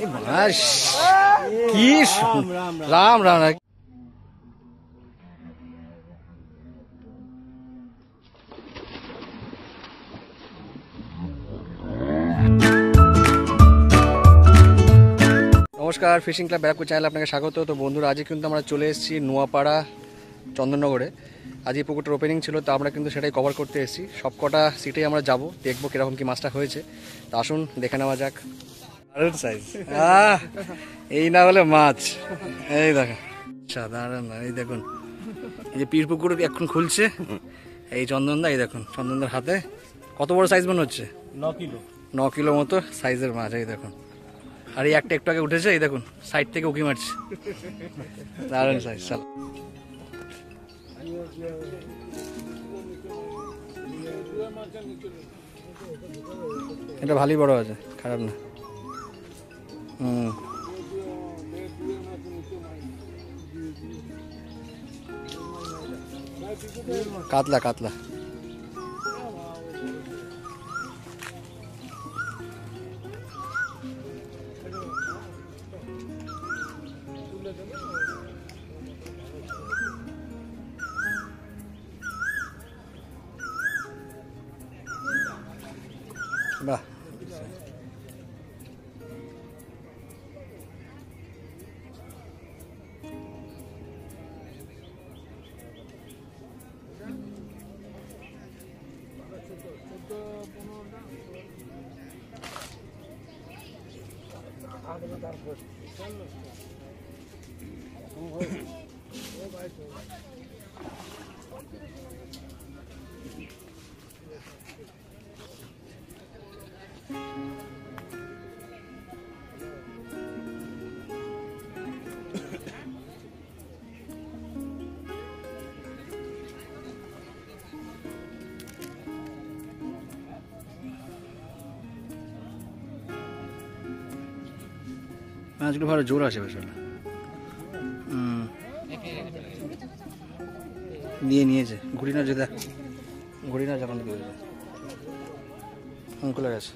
কি রাম রাম রাম। নমস্কার, fishing club Barrackpore চ্যানেলে আপনাকে স্বাগত। তো বন্ধুরা, আজকে কিন্তু আমরা চলে এসেছি নোয়াপাড়া চন্দননগরে। আজ এই পুকুরটার ওপেনিং ছিল, তো আমরা কিন্তু সেটাই কভার করতে এসেছি। সব কটা সিটেই আমরা যাব, দেখবো কীরকম কি মাছটা হয়েছে। তা আসুন দেখে নেওয়া যাক। দারুণ সাইজ, এই না হলে মাছ। এই দেখুন, সাধারণ এই দেখুন, এই যে পীর পুকুর এখন খুলছে। এই চন্দনদা, এই দেখুন চন্দনদার হাতে কত বড় সাইজ মনে হচ্ছে, 9 কিলো মতো সাইজের মাছ। এই দেখুন, আর এই একটা একটু আগে উঠেছে, এই দেখুন সাইড থেকে উকি মারছে। দারুণ সাইজ। চল, এটা ভালোই বড় আছে, খারাপ না। কাতলা কাতলা। বাহ, মাছগুলো ভালো জোর আছে বেশ। নিয়েছে ঘুরি না, যেটা ঘুরি না যখন অঙ্কুলে গেছে।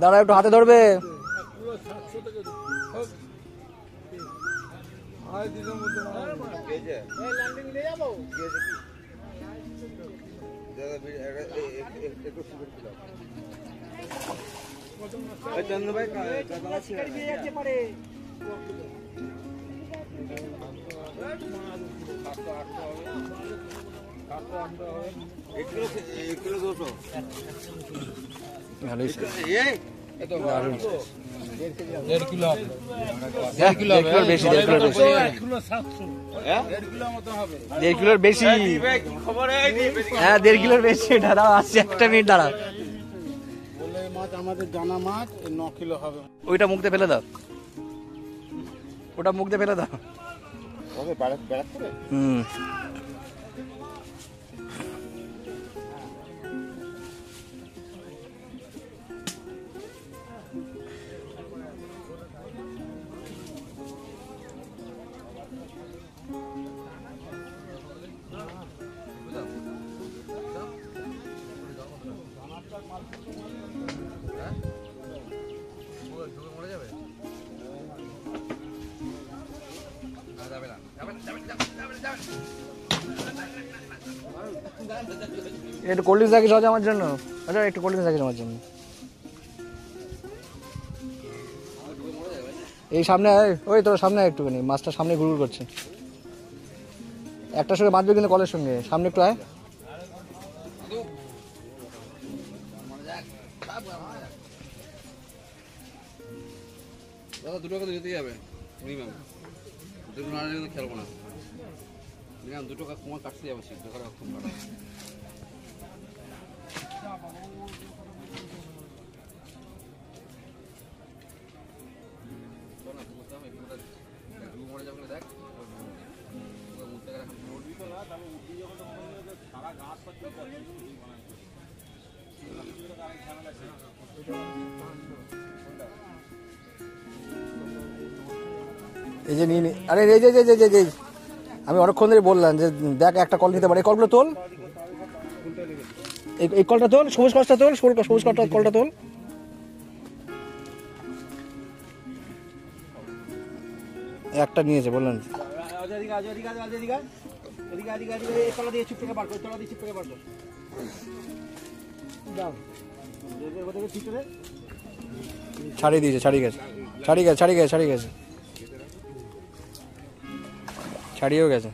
দাঁড়া, একটু হাতে ধরবে। ভালোই দেড় কিলোর বেশি। হ্যাঁ, 1.5 কিলোর বেশি। দাঁড়া, আসছে, একটা মিনিট দাঁড়া। আমাদের জানা মাছ 9 কিলো হবে। ওইটা মুখ দিয়ে ফেলে দাও, ওটা মুখ দিয়ে ফেলে দাও। একটু কোল্ড ড্রিঙ্কস রাখিস আমার জন্য। আচ্ছা, একটু কোল্ড ড্রিঙ্কস রাখিস আমার জন্য। এই সামনে, ওই তোর সামনে একটুখানি, মাছটা সামনে ঘুরঘুর করছে। একটার সঙ্গে বাঁধবে কিন্তু কলের সঙ্গে, সামনে একটু আয়। দাদা 2 টাকা তো যেতেই যাবে মিনিমাম, 2 টাকা না নিলে খেলবো না। মিনিমাম 2 টাকা তোমার কাটতে যাবে, 2 টাকা কম কাটা। এই যে নিয়ে আরে এই যে যে যে আমি অনেকক্ষণ ধরে বললাম যে দেখ একটা কল নিতে পারে, এই কলগুলো তোল, এই কলটা তোল, সবুজ কলটা তোল, সবুজ কলটা তোল। একটা নিয়েছে বললেন ছাড়িয়ে দিয়েছে, ছাড়িয়ে গেছে, ছাড়িয়েও গেছে।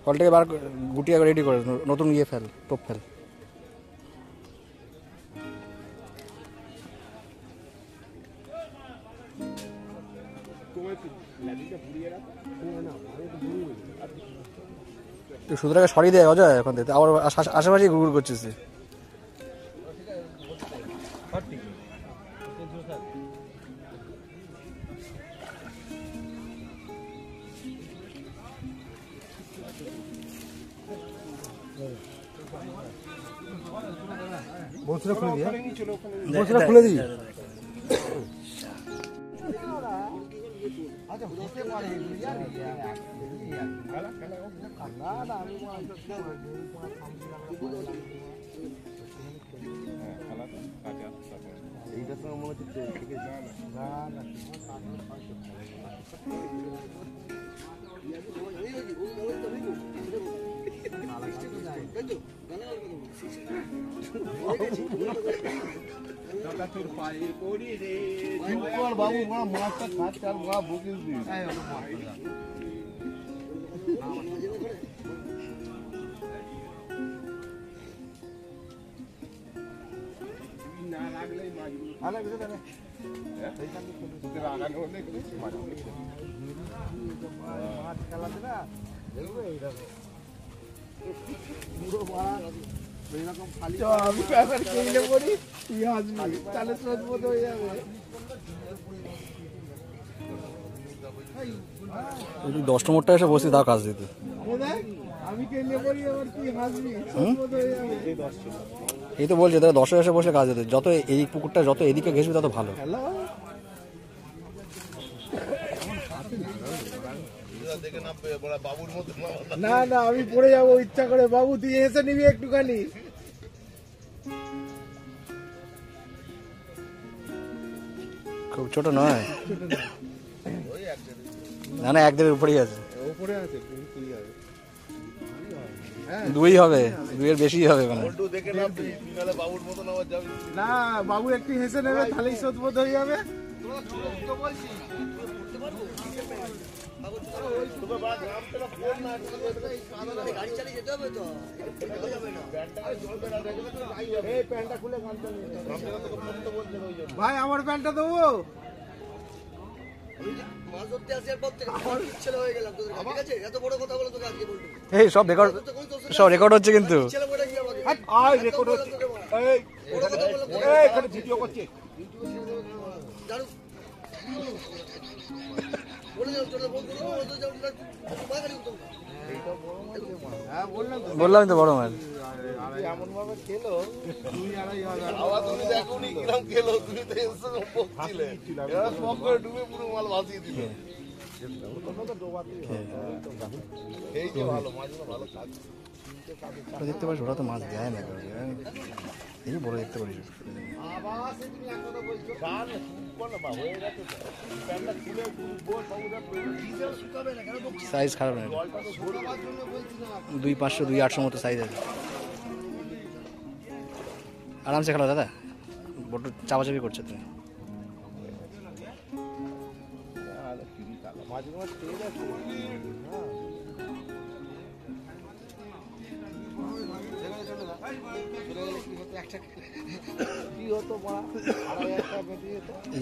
কলটাকে বার গুটিয়ে রেডি করে নতুন ইয়ে ফেল, টোপ ফেল। সুতরাং সরিয়ে দেয় অজয় এখন থেকে, আবার আশেপাশে ঘুরঘুর করছিস। খুলে দিই। বাবু মাছটা খাচ্ছে আর মা বুকিং দিস না লাগলেই মাছগুলো রাগানো হলে মাছ খেলাতে না দেখবে এইরকম পুরো এইরকম খালি আমি এখন কইলে পড়ি তুই আসবি তাহলে সদবোধ হয়ে যাবে। এই 10 নম্বরটা এসে বসে দাও কাজ দিতে। আমি কইলে পড়ি আবার তুই হাসবি সদবোধ হয়ে যাবে। এই তো বলছে তাহলে 10 এসে বসে কাজ দিতে, যত এই পুকুরটা যত এদিকে ঘেসবি তত ভালো। না না আমি পড়ে যাবো ইচ্ছা করে, বাবু তুই এসে নিবি একটুখানি। খুব ছোট নয়, না না এক দেড়ের উপরেই আছে, দুই হবে, দুইয়ের বেশি হবে মানে। না বাবু একটু হেসে নেবে তাহলেই সদবোধ হয়ে যাবে। ভাই আমার প্যান্টটা দেবো, এই সব রেকর্ড হচ্ছে কিন্তু। বললাম তো বড় মাছ এমন ভাবে খেলো তুমি দেখো নি কিরম খেলো, তুমি তো ডুবে পুরো মাল ভাসিয়ে দিল। এই যে ভালো মাছগুলো ভালো খাচ্ছে দেখতে পাচ্ছি, ওরা তো মাছ দেয় না, এই বড় দেখতে পারিস। সাইজ খারাপ না, 2-500 2-800 মতো সাইজ আছে, আরামসে খেলো দাদা, বড় চাপাচাপি করছে তুমি।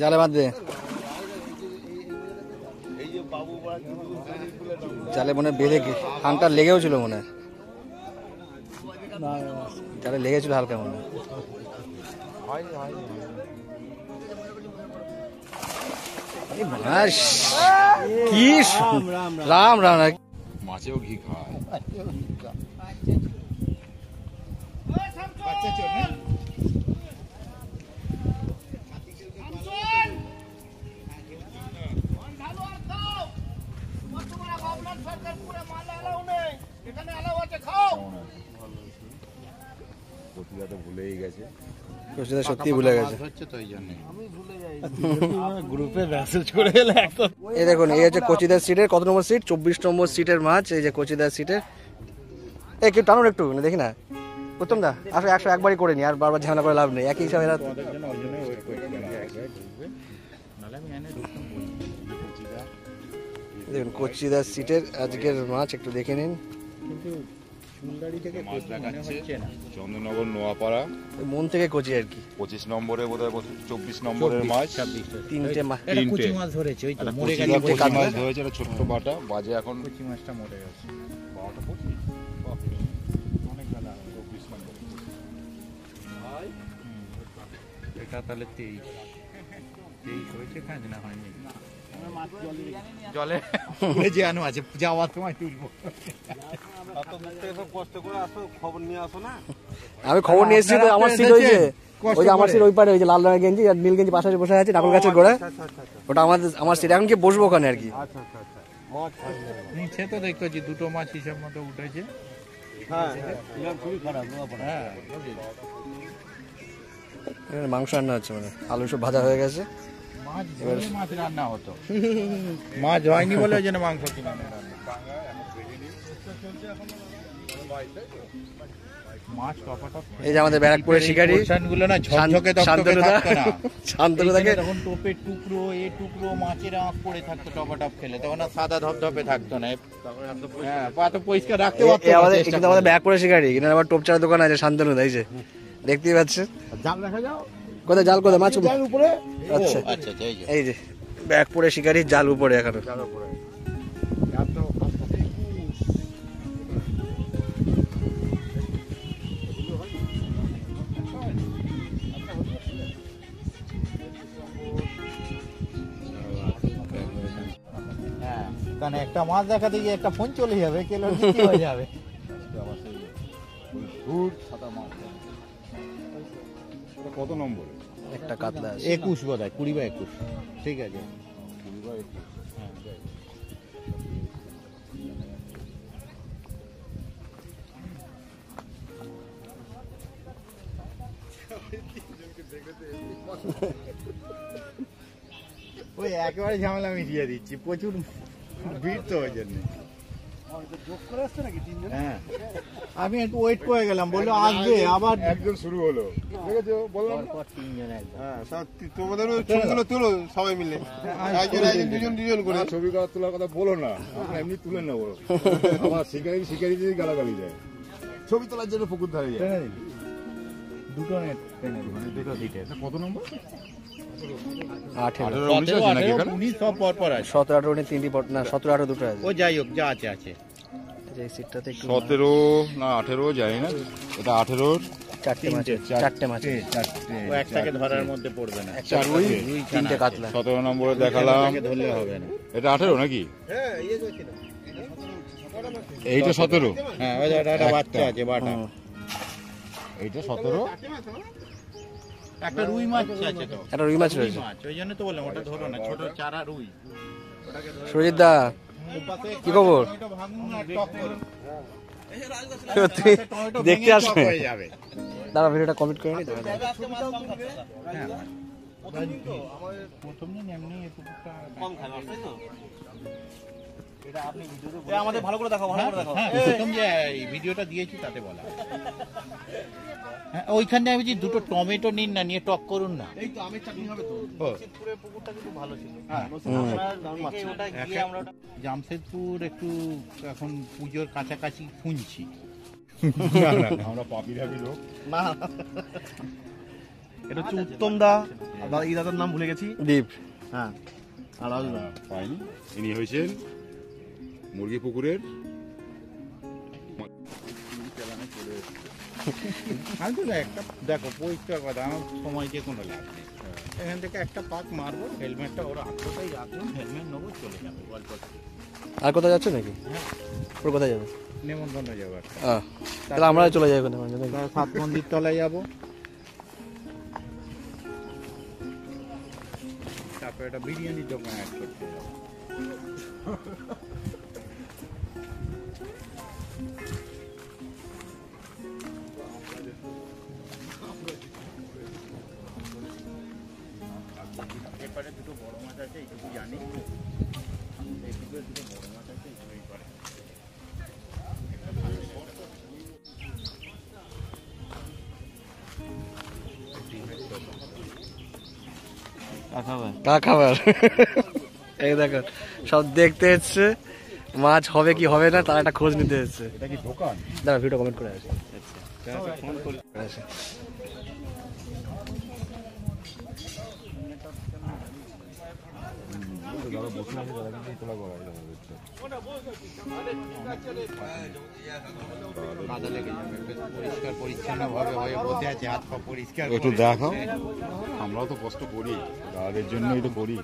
জালে বাঁধ দে, জালে মনে বেঁধে খানটা লেগেও ছিল, মনে জালে লেগেছিল হালকা মনে। কি রাম রাম, মাছেও ঘি খায়। বাচ্চা চোর না? কচিদা তো ভুলেই গেছে। কচিদা সত্যি ভুলে গেছে। হচ্ছে তো এই জন্য গ্রুপে মেসেজ করে এলে একদম এই দেখুন, এই হচ্ছে কচিদার সিটের কত নম্বর সিট, 24 নম্বর সিটের মাছ। এই যে কচিদার সিটের, এই কেউ টানুন একটু, দেখি না উত্তম দা, আসলে 100 একবারই করে নি, আর বারবার ঝামেলা করে লাভ নেই, একই হিসাবে এরা। তোমাদের জন্য ওই জন্যই ওয়েট করছিলাম যে এক জায়গায় ঢুকবে, নাহলে আমি এনে ঢুকতাম বলছি। কচিদা দেখুন কচিদার সিটের আজকের মাছ একটু দেখে নিন। কিন্তু ফুলদাড়ি থেকে মাছ কচি মনে দেখাচ্ছে হচ্ছে না। চন্দননগর নোয়াপাড়া, মন থেকে কচি আর কি। 25 নম্বরে বোধহয় 24 নম্বরের মাছ। 3টে মাছ, এটা তিনটে। কচি মাছ ধরেছে, ওই তো একটা মরে কচিদা গেছে কচি মাছ ধরেছে, একটা ছোট্ট বাটা, বাজে এখন কচি মাছটা মরে গেছে। 12টা 25, বাপরে, অনেক বেলা, 24 নম্বর। এটা তাহলে 23 হয়েছে, কাজ না হয়নি। জলে যে আনো আছে, যাওয়ার সময় তুলবো। আমি খবর নিয়ে এসেছি তো, আমার সিট ওই যে, ওই যে আমার সিট ওই পারে, ওই যে লাল রঙের গেঞ্জি আর নীল গেঞ্জি পাশে বসে আছে নারকেল গাছের গোড়ায়, ওটা আমার সিট। এখন কি বসবো ওখানে আর কি। নিচে তো দেখতে পাচ্ছি দুটো মাছ হিসাব মতো উঠেছে। হ্যাঁ এখানে মাংস রান্না হচ্ছে, মানে আলু সব ভাজা হয়ে গেছে। মাছ ধরে মাছ রান্না হতো, মাছ হয়নি বলে ওই জন্য মাংস কিনে আনে রান্না। মাছ টপাটপ এই যে আমাদের ব্যারাকপুরের শিকারি গুলো না ঝকঝকে তকতকে থাকতো না। শান্তনুদাকে তখন টোপের টুকরো টুকরো মাছের আঁক পড়ে থাকতো টপাটপ খেলে, তখন আর সাদা ধপধপে থাকতো না। হ্যাঁ, পা তো পরিষ্কার রাখতে পারতো না, আমাদের চেষ্টা কিন্তু আমাদের করে। ব্যারাকপুরের শিকারি, কিন্তু আবার টোপচার দোকান আছে শান্তনুদা, এই যে দেখতেই পাচ্ছেন। জাল দেখা যাও কোথায় জাল, কোথায় মাছ? জাল উপরে আচ্ছা আচ্ছা আচ্ছা, এই যে এই যে ব্যারাকপুরের শিকারি জাল উপরে এখনো। হ্যাঁ, কারণ একটা মাছ দেখাতে গিয়ে একটা ফোন চলে যাবে, কেলো কি হয়ে যাবে। ওটা কত নম্বরে? একটা কাতলা আছে। 21 বোধ হয়, 20 বা 21, ঠিক আছে। 20 বা 21। ওই একেবারে ঝামেলা মিটিয়ে দিচ্ছি, প্রচুর ভিড় তো ওই জন্য। হ্যাঁ, আমি একটু ওয়েট করে গেলাম, বললো আসবে, আবার একদম শুরু হলো, দেখেছো বললাম না? পর 3 জন একদম। হ্যাঁ তোমাদেরও ছবিগুলো তোলো সবাই মিলে, একজন একজন দুজন করে। ছবি করা তোলার কথা বলো না, আমরা এমনি তুলে নেবো। আমার শিকারি যদি গালাগালি যায়, ছবি তোলার জন্য পুকুর ধারে যায়। টেনে দিবি? দুটো নেট টেনে দিবি, দুটো দিতে। এটা কত নম্বর? 18 18, 19 আছে নাকি এখানে? 19 সব পর পর আছে। 17, 18, 19 তিনটি পট না, 17, 18 দুটো আছে। ও যাই হোক, যা আছে আছে। যে এই সিটটাতে একটু 17 না 18 জানি না, এটা 18 চারটে মাছ আছে, চারটে মাছ আছে। ও একটাকে ধরার মধ্যে পড়বে না। একটা রুই, তিনটে কাতলা। 17 নম্বরে দেখালাম, একটাকে ধরলে হবে না। এটা 18 নাকি? এইটা 17, হ্যাঁ, ওই একটা বাচ্চা আছে, বাটা। হুম। এইটা 17। একটা রুই মাছ আছে তো, একটা রুই মাছ রুই রয়েছে। মাছ, ওই জন্য তো বললাম ওটা ধরো না, ছোট চারা রুই। সুজিত দা, কি খবর? টমেটো ভাঙুন আর টক করুন। সত্যি টমেটো দেখতে ভেঙে আসবে? টক হয়ে যাবে। দাঁড়া ভিডিওটা কমেন্ট করে নি তো। হ্যাঁ, প্রথম দিন এমনি এটুকুটা কম খায় মাছ, তাই তো? আমাদের ভালো করে দেখাও, ভালো করে দেখাও। হ্যাঁ, প্রথম যে এই ভিডিওটা দিয়েছি তাতে বলা। হ্যাঁ, ওইখানে আমি বলছি দুটো টমেটো নিন না, নিয়ে টক করুন না। এই তো আমের চাটনি হবে তো। ও, পুকুরটা কিন্তু ভালো ছিল। হ্যাঁ। ওটা গিয়ে আমরা জামশেদপুর একটু এখন পুজোর কাছাকাছি শুনছি। আমরা পাপি ঢাকি লোক। না, এটা হচ্ছে উত্তম দা, আর এই দাদার নাম ভুলে গেছি। দীপ, হ্যাঁ, আর রাজু দা। পাইনি, ইনি হয়েছেন মুরগি পুকুরের। আমি তো একটা দেখো পরিষ্কার কথা, আমার সময় যে কোনো লাভ নেই। এখান থেকে একটা পাক মারবো, হেলমেটটা ওরা আত্মটাই রাখুন, হেলমেট নেবো, চলে যাবে গল্প। আর কোথায় যাচ্ছে নাকি? ওর কোথায় যাবে? নেমন্তন্ন যাবো একটা। তাহলে আমরা চলে যাই ওখানে মাঝে মাঝে। তারপর সাত মন্দির তলায় যাবো, তারপর একটা বিরিয়ানির দোকান অ্যাড করতে যাবো। এপারে দুটো বড় মাছ আছে, এইটুকু জানি। এইটুকু দুটো বড় মাছ আছে, এইটুকু এপারে। কা খাবার এই দেখো সব দেখতে এসছে, মাছ হবে কি হবে না তার একটা খোঁজ নিতে এসছে। এটা কি দোকান? দাঁড়া ভিডিও কমেন্ট করে আছে। ফোন করি। যারা বসে আছে তারা কিন্তু তোলা করা কাদা লেগে যাবে, বেশ পরিষ্কার পরিচ্ছন্ন ভাবে হয়ে বসে আছে, হাত পা পরিষ্কার একটু করে। দেখাও, আমরাও তো কষ্ট করি, তাদের জন্যই তো করি।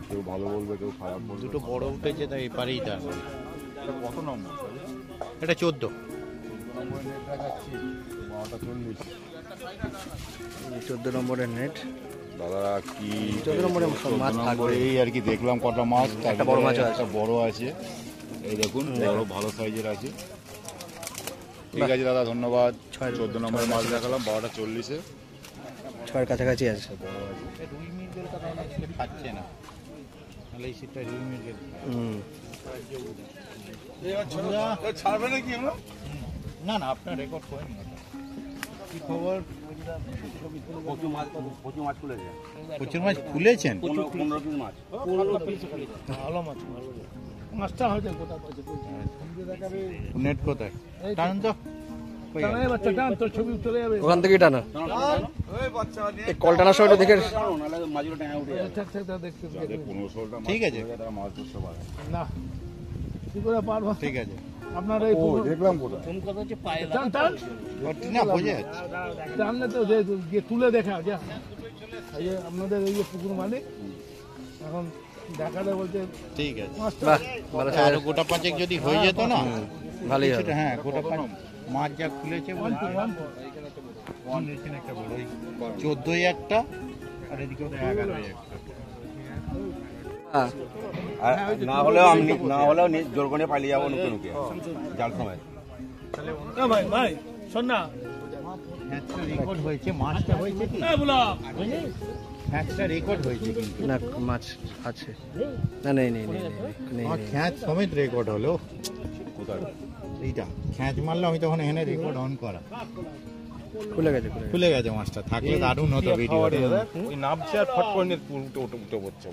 কেউ ভালো বলবে, কেউ খারাপ বলবে। দুটো বড় উঠেছে, তাই এপারেই তারপরে। এটা কত নম্বর? এটা 14 নম্বরের নেট দেখাচ্ছি, 12:40। 14 নম্বরের নেট। দাদা কি 14 নম্বরে মাছ থাকবে। এই আর কি দেখলাম কটা মাছ, একটা বড় মাছও আছে। একটা বড় আছে, এই দেখুন বড় ভালো সাইজের আছে। ঠিক আছে দাদা, ধন্যবাদ। 14 নম্বরের মাছ দেখালাম 12:40-এ। 6-এর কাছাকাছি আছে। রুই মৃগেল কথা অনেকে খাচ্ছে না, তাহলে এই সেটা রুই মৃগেল ছাড়বে নাকি আমরা? না না, আপনার রেকর্ড করেন না। কি খবর? প্রচুর মাছ খুলেছেন? মাছটা হয়তো গোটা নেট কোথায়? টানুন তো। বাচ্চা টান, তোর ছবি চলে যাবে। ওখান থেকেই টানা। এই কল টানার সময় দেখে দেখতে 15-16টা মাছ ঠিক আছে। পড়ে গেলে তারা মাছ ধরতে পারে। না কি করে পারবো? ঠিক আছে। আপনার এই ও দেখলাম কোথায়? টান টান না বোঝা যাচ্ছে। টানলে তো গিয়ে তুলে দেখা যা। এই যে আপনাদের এই যে পুকুর মালিক এখন দেখালে বলছে ঠিক আছে। মাছটা বাহ ভালো আরো গোটা পাঁচেক যদি হয়ে যেত না, ভালোই হবে। কিছুটা, হ্যাঁ গোটা পাঁচ মাছ যা খুলেছে বলতে এখানে একটা বড় 14 একটা, আর এদিকে 11 একটা। হ্যাঁ, না হলেও জোর করে পালিয়ে যাবো নুকে নুকে জাল সময়। ভাই ভাই শোন না ম্যাচটা রেকর্ড হয়েছে, মাছটা হয়েছে কি ম্যাচটা রেকর্ড হয়েছে কিন্তু না মাছ আছে না, নেই নেই নেই নেই আমার নেই। খ্যাঁচ সমেত রেকর্ড হলো। কোথায়? এইটা খ্যাঁচ মারলো, আমি তখন এখানে রেকর্ড অন করা, খুলে গেছে খুলে গেছে মাছটা। থাকলে দারুণ হতো ভিডিও। নামছে আর ফট করে উঠে পড়ছে।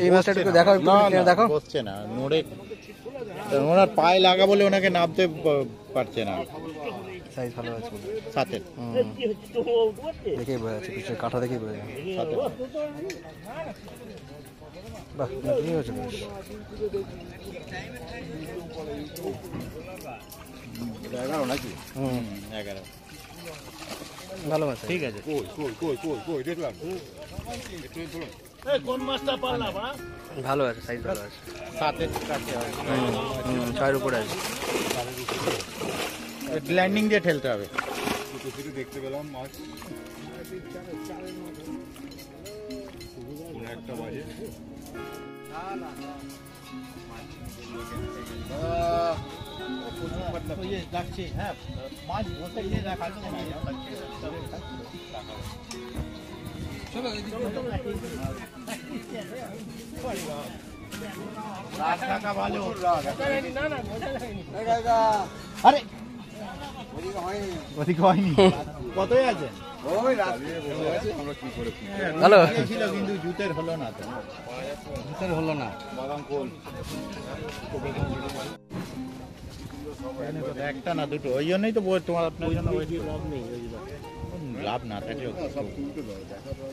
এই মাছটা একটু দেখাও, একটু টেনে দেখাও। বসছে না, নড়ে ওনার পায়ে লাগা বলে ওনাকে নামতে পারছে না। সাইজ ভালো আছে সাথে দেখেই বোঝা যাচ্ছে, পিছনে কাঁটা দেখেই বোঝা যাচ্ছে। সাথে বাহ নতুনই হয়েছে বেশ। 11 নাকি? হুম 11। ভালো মাছ। ঠিক আছে। কই দেখলাম। কোন মাছটা পারলাম? ভালো আছে, সাইজ ভালো আছে। সাথে কাছে 6-এর উপরে আছে। ল্যান্ডিং দিয়ে ঠেলতে হবে। কিছু দেখতে পেলাম মাছ, কোনো একটা বাজে। ডাকছে, হ্যাঁ মাছ বসে গিয়ে দেখাচ্ছে না। ভালো। আরে ওদিকে হয়নি। কতই আছে? আমরা কি করে ভালো ছিল কিন্তু জুতের হলো না তো। জুতের হলো না। বাদাম কোল একটা না দুটো, ওই জন্যই তো তোমার আপনার জন্য লাভ না থাকলেও সব তুলতে দাও, দেখা দাও।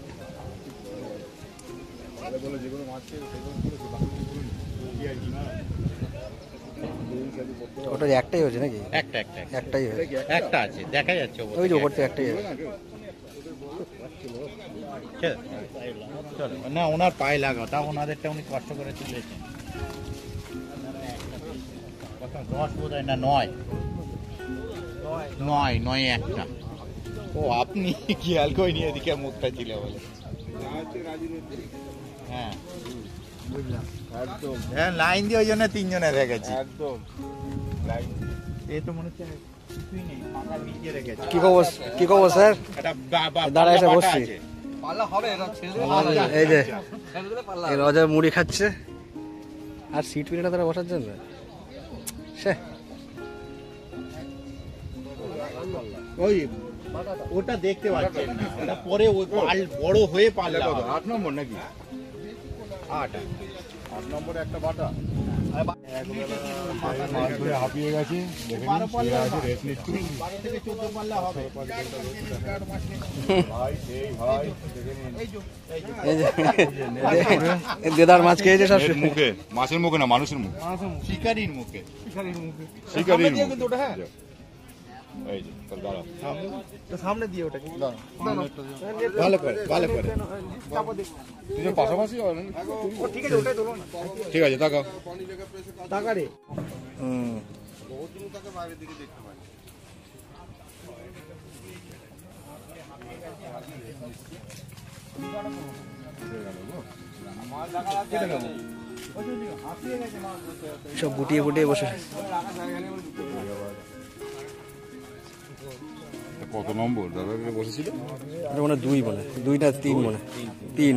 বলে যেগুলো মাছ খেয়ে সেগুলো করেছে, বাকিগুলো কি আর কি না। ওটা একটাই হয়েছে নাকি? একটা একটাই হয়েছে, একটা আছে, দেখা যাচ্ছে ওই যে ওপর থেকে একটাই আছে। চলো না, ওনার পায়ে লাগা, তা ওনাদেরটা উনি কষ্ট করে তুলেছেন। 10 বোধ হয় না 9 9 একটা ও আপনি খেয়াল করে নিয়ে এদিকে মুখটা ছিল বলে হ্যাঁ বুঝলাম একদম হ্যাঁ লাইন দিয়ে ওই জন্য 3 জনে রেখেছি একদম লাইন এ তো মনে হচ্ছে কিছুই নেই পাকা ভিজিয়ে রেখেছি কি খবর স্যার? এটা দাঁড়ায় এসে বসছি। পাল্লা হবে এটা ছেড়ে এই যে দিলে পাল্লা এই রজা মুড়ি খাচ্ছে আর সিট পিনেটা তারা বসার জন্য সে ওই ওটা দেখতে পাচ্ছেন না ওটা পরে ওই পাল বড় হয়ে পাল্লা হবে। 8 নম্বর নাকি 8 নম্বরে একটা বাটা মাছ ধরে হাঁপিয়ে গেছি দেখে নিন, শুয়ে আছে, রেস্ট নিচ্ছি। 12 থেকে 14 পাল্লা হবে ভাই সেই ভাই দেখে নিন। এই যে দেদার মাছ খেয়েছে সব এর মুখে, মাছের মুখে না মানুষের মুখে, শিকারির মুখে শিকারির মুখে। কিন্তু ওটা হ্যাঁ এই যে তাহলে দাঁড়াও। সামনে দিয়ে ওটা ভালো করে দুজন পাশাপাশি হয় না? ঠিক আছে ওটাই তোলো না ঠিক আছে তাকাও। টাকা রে হুম সব গুটিয়ে গুটিয়ে বসে কত নম্বর দাদা বসেছিল? এটা মনে হয় 2 মনে হয়, 2 না 3 মনে হয়, 3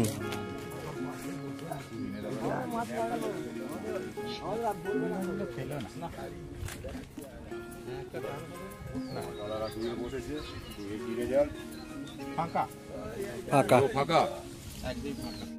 দাদারা দুয়ে বসেছে, দুয়ে গিরে যান। ফাঁকা ফাঁকা ফাঁকা